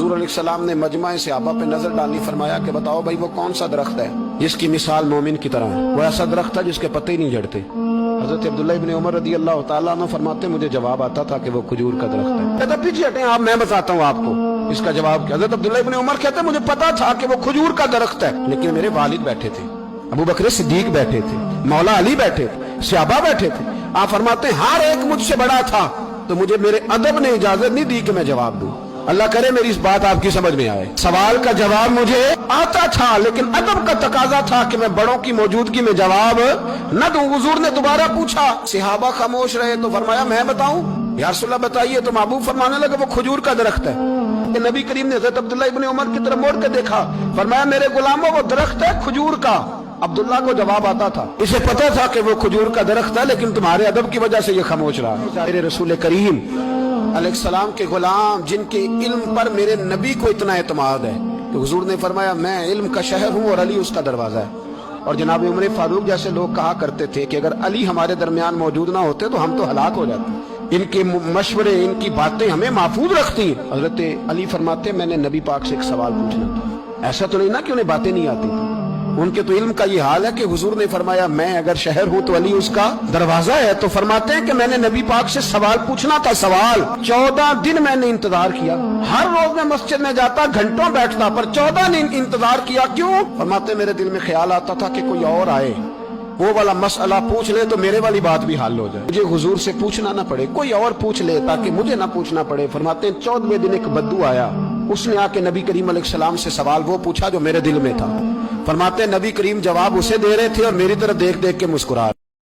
हुजूर अलैहिस्सलाम ने मजमा सहाबा पे नजर डाली, फरमाया कि बताओ भाई वो कौन सा दरख्त है जिसकी मिसाल मोमिन की तरह है। वो ऐसा दरख्त है जिसके पत्ते ही नहीं झड़ते। हजरत अब्दुल्ला इब्न उमर रदी अल्लाह तआला अन्हु फरमाते मुझे जवाब आता था कि वो खजूर का दरख्त है। कहता पीछे हटें आप, मैं बताता हूँ आपको इसका जवाब। हजरत अब्दुल्ला इब्न उमर कहते मुझे पता था कि वो खजूर का दरख्त है, लेकिन मेरे वालिद बैठे थे, अबू बकर सिद्दीक बैठे थे, मौला अली बैठे थे, सहाबा बैठे थे। आप फरमाते हर एक मुझसे बड़ा था, तो मुझे मेरे अदब ने इजाजत नहीं दी कि मैं जवाब दूं। अल्लाह करे मेरी इस बात आपकी समझ में आए। सवाल का जवाब मुझे आता था, लेकिन अदब का तकाजा था कि मैं बड़ों की मौजूदगी में जवाब न दूं। हुजूर ने दोबारा पूछा, सहाबा खामोश रहे, तो फरमाया मैं बताऊं? या रसूलल्लाह बताइए। तो महबूब फरमाने लगे वो खजूर का दरख्त है। नबी करीम ने हज़रत अब्दुल्ला इब्न उमर की तरफ मोड़ के देखा, फरमाया मेरे गुलामों वो दरख्त है खजूर का। अब्दुल्ला को जवाब आता था, इसे पता था कि वो खजूर का दरख्त है, लेकिन तुम्हारे अदब की वजह से ये खामोश रहा। मेरे रसूल करीम अलैहिस्सलाम के गुलाम जिनके इल्म पर मेरे नबी को इतना एतमाद है कि हुजूर ने फरमाया मैं इल्म का शहर हूँ और अली उसका दरवाजा है। और जनाब उमर फारूक जैसे लोग कहा करते थे कि अगर अली हमारे दरमियान मौजूद ना होते तो हम तो हलाक हो जाते। इनके मशवरे, इनकी बातें हमें महफूज रखती हैं। हजरत अली फरमाते मैंने नबी पाक से एक सवाल पूछना था। ऐसा तो नहीं ना कि उन्हें बातें नहीं आती थी, उनके तो इल्म का ये हाल है कि हुजूर ने फरमाया मैं अगर शहर हूं तो अली उसका दरवाजा है। तो फरमाते हैं कि मैंने नबी पाक से सवाल पूछना था। सवाल 14 दिन मैंने इंतजार किया। हर रोज मैं मस्जिद में जाता, घंटों बैठता, पर 14 दिन इंतजार किया। क्यों? फरमाते मेरे दिल में ख्याल आता था कि कोई और आए, वो वाला मसला पूछ ले तो मेरे वाली बात भी हल हो जाए, मुझे हुजूर से पूछना ना पड़े, कोई और पूछ ले ताकि मुझे ना पूछना पड़े। फरमाते हैं 14वें दिन एक बद्दू आया, उसने आके नबी करीम अलैहिस्सलाम से सवाल वो पूछा जो मेरे दिल में था। फरमाते हैं नबी करीम जवाब उसे दे रहे थे और मेरी तरफ देख देख के मुस्कुरा